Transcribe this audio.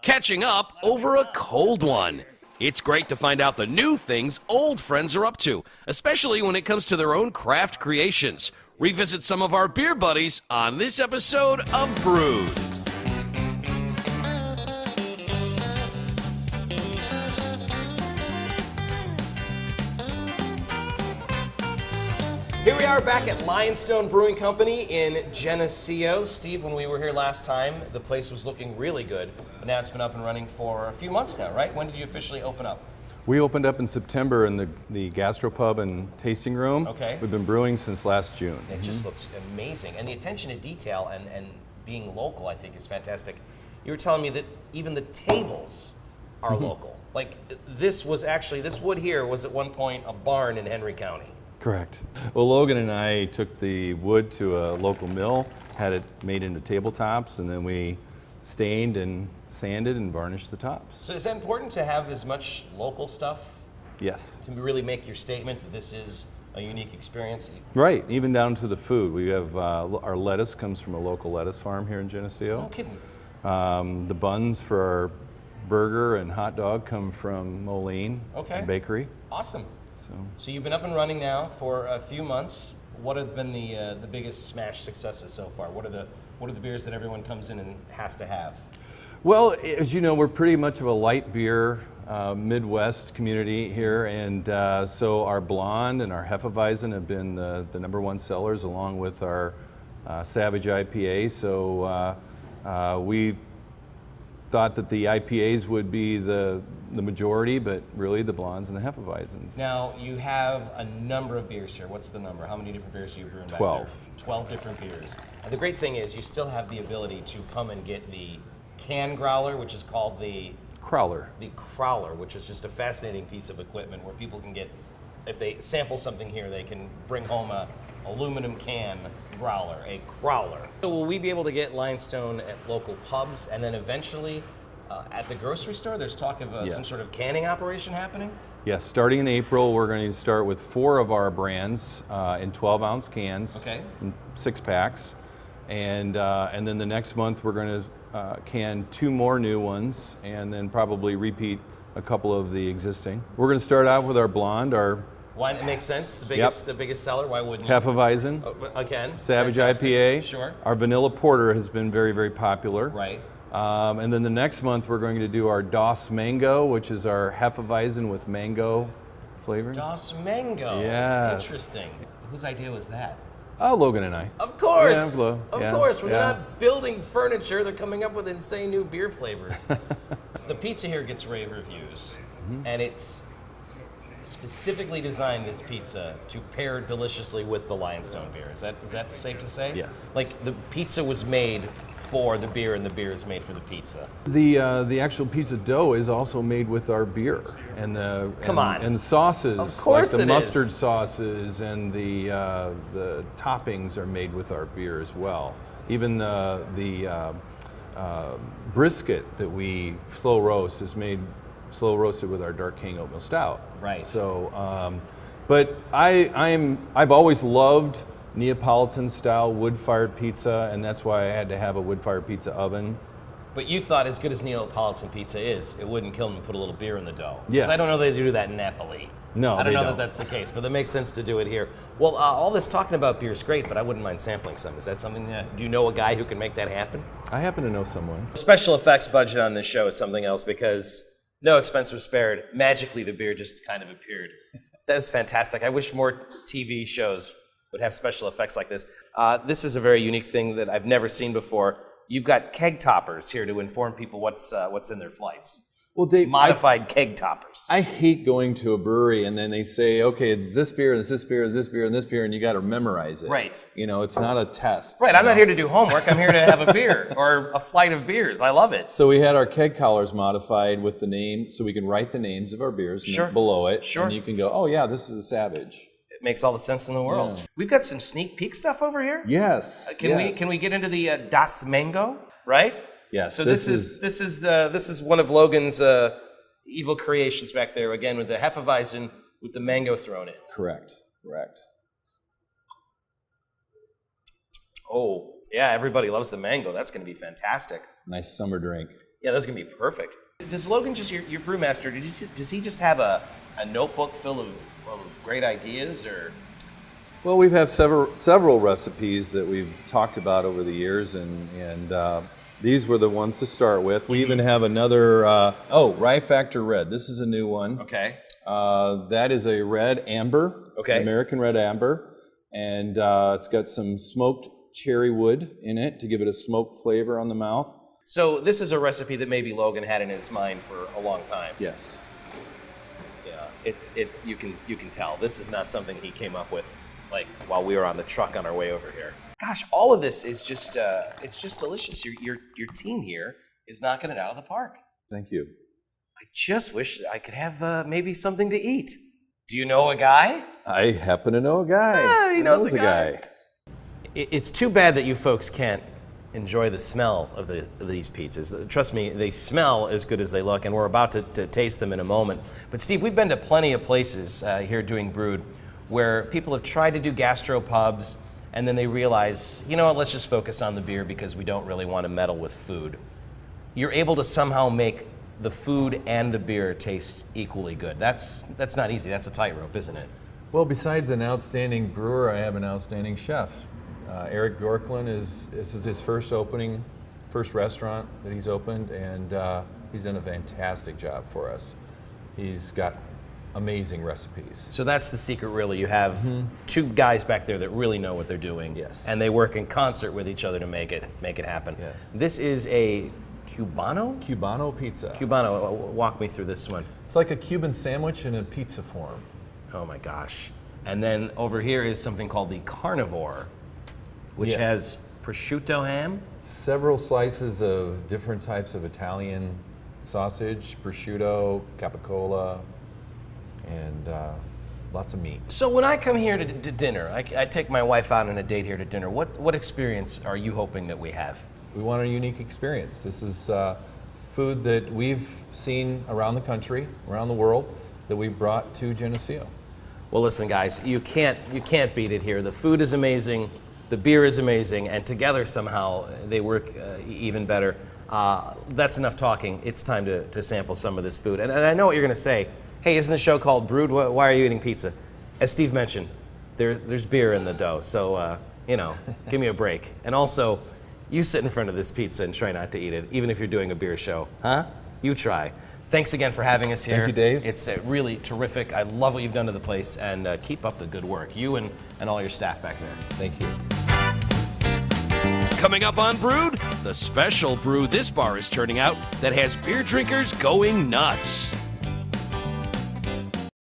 catching up over a cold one. It's great to find out the new things old friends are up to, especially when it comes to their own craft creations. Revisit some of our beer buddies on this episode of Brewed. Here we are back at Lionstone Brewing Company in Geneseo. Steve, when we were here last time, the place was looking really good, but now it's been up and running for a few months now, right? When did you officially open up? We opened up in September in the gastropub and tasting room. Okay. We've been brewing since last June. It just looks amazing. And the attention to detail and being local, I think, is fantastic. You were telling me that even the tables are local. Like, this wood here was at one point a barn in Henry County. Correct. Well, Logan and I took the wood to a local mill, had it made into tabletops, and then we stained and sanded and varnished the tops. So is that important to have as much local stuff? Yes. To really make your statement that this is a unique experience? Right, even down to the food. We have, our lettuce comes from a local lettuce farm here in Geneseo. No kidding. The buns for our burger and hot dog come from Moline Bakery. Awesome. So you've been up and running now for a few months. What have been the biggest smash successes so far? What are the beers that everyone comes in and has to have? Well, as you know, we're pretty much of a light beer Midwest community here, and so our blonde and our Hefeweizen have been the #1 sellers, along with our Savage IPA. So we thought that the IPAs would be the majority, but really the blondes and the Hefeweizens. Now, you have a number of beers here. What's the number? How many different beers are you brewing back 12. there? 12 different beers. And the great thing is you still have the ability to come and get the can growler, which is called the Crowler. The Crowler, which is just a fascinating piece of equipment where people can get, if they sample something here, they can bring home a aluminum can growler, a crowler. So will we be able to get Lionstone at local pubs and then eventually at the grocery store? There's talk of Yes. some sort of canning operation happening? Yes, starting in April, we're going to start with 4 of our brands in 12-ounce cans, Okay. in 6-packs, and then the next month we're going to can 2 more new ones, and then probably repeat a couple of the existing. We're going to start out with our blonde, our Why it makes sense? The biggest seller. Why wouldn't you? Hefeweizen, Again, Savage fantastic. IPA. Sure. Our vanilla porter has been very, very popular. Right. And then the next month we're going to do our DOS Mango, which is our Hefeweizen with mango flavoring. DOS Mango. Yes. Interesting. Whose idea was that? Logan and I. Of course. Yeah, Of course. When they're not building furniture, they're coming up with insane new beer flavors. The pizza here gets rave reviews, and it's specifically designed, this pizza, to pair deliciously with the Lionstone beer. Is that safe to say? Yes. Like the pizza was made for the beer, and the beer is made for the pizza. The actual pizza dough is also made with our beer, and and the sauces, Of course like the it mustard is. sauces and the toppings are made with our beer as well. Even the brisket that we slow roast is made slow roasted with our Dark King Oatmeal Stout. Right. So, but I've always loved Neapolitan style wood-fired pizza, and that's why I had to have a wood-fired pizza oven. But you thought, as good as Neapolitan pizza is, it wouldn't kill them to put a little beer in the dough. 'Cause Yes. I don't know they do that in Napoli. No, I don't they know don't. that that's the case, but that makes sense to do it here. Well, all this talking about beer is great, but I wouldn't mind sampling some. Is that something do you know a guy who can make that happen? I happen to know someone. Special effects budget on this show is something else because no expense was spared. Magically, the beer just kind of appeared. That's fantastic. I wish more TV shows would have special effects like this. This is a very unique thing that I've never seen before. You've got keg toppers here to inform people what's in their flights. Well, Dave, Modified keg toppers. I hate going to a brewery and then they say, okay, it's this beer, it's this beer, it's this beer, and this beer, and you got to memorize it. Right. You know, it's not a test. Right, I'm not here to do homework. I'm here to have a beer or a flight of beers. I love it. So we had our keg collars modified with the name, so we can write the names of our beers below it. Sure. And you can go, oh yeah, this is a Savage. It makes all the sense in the world. Yeah. We've got some sneak peek stuff over here. Yes. Can we get into the Das Mango? Right. Yes. So this is one of Logan's evil creations back there again with the Hefeweizen with the mango thrown in. Correct. Oh yeah, everybody loves the mango. That's going to be fantastic. Nice summer drink. Yeah, this is going to be perfect. Does Logan, just your brewmaster, does he just have a notebook full of great ideas, or? Well, we've had several recipes that we've talked about over the years, and these were the ones to start with. We even have another, Rye Factor Red. This is a new one. Okay. That is a red amber, Okay. American red amber, and it's got some smoked cherry wood in it to give it a smoked flavor on the mouth. So this is a recipe that maybe Logan had in his mind for a long time. Yes. Yeah, you can tell this is not something he came up with like while we were on the truck on our way over here. Gosh, all of this is just it's just delicious. Your team here is knocking it out of the park. Thank you. I just wish I could have maybe something to eat. Do you know a guy? I happen to know a guy. He knows a guy. It's too bad that you folks can't enjoy the smell of these pizzas. Trust me, they smell as good as they look, and we're about to taste them in a moment. But Steve, we've been to plenty of places here doing Brewed where people have tried to do gastropubs, and then they realize, you know what, let's just focus on the beer because we don't really want to meddle with food. You're able to somehow make the food and the beer taste equally good. That's not easy. That's a tightrope, isn't it? Well, besides an outstanding brewer, I have an outstanding chef. Eric Bjorklund this is his first restaurant that he's opened, and he's done a fantastic job for us. He's got amazing recipes. So that's the secret, really. You have two guys back there that really know what they're doing. Yes. And they work in concert with each other to make it happen. Yes. This is a Cubano? Cubano pizza. Cubano, walk me through this one. It's like a Cuban sandwich in a pizza form. Oh my gosh. And then over here is something called the Carnivore, which Yes. has prosciutto ham. Several slices of different types of Italian sausage, prosciutto, capicola, and lots of meat. So when I come here to dinner, I take my wife out on a date here to dinner, what experience are you hoping that we have? We want a unique experience. This is food that we've seen around the country, around the world, that we've brought to Geneseo. Well, listen, guys, you can't beat it here. The food is amazing, the beer is amazing, and together somehow they work even better. That's enough talking. It's time to sample some of this food. And I know what you're going to say. Hey, isn't the show called Brewed? Why are you eating pizza? As Steve mentioned, there's beer in the dough, so give me a break. And also, you sit in front of this pizza and try not to eat it, even if you're doing a beer show, huh? You try. Thanks again for having us here. Thank you, Dave. It's really terrific. I love what you've done to the place, and keep up the good work. You and all your staff back there. Thank you. Coming up on Brewed, the special brew this bar is turning out that has beer drinkers going nuts.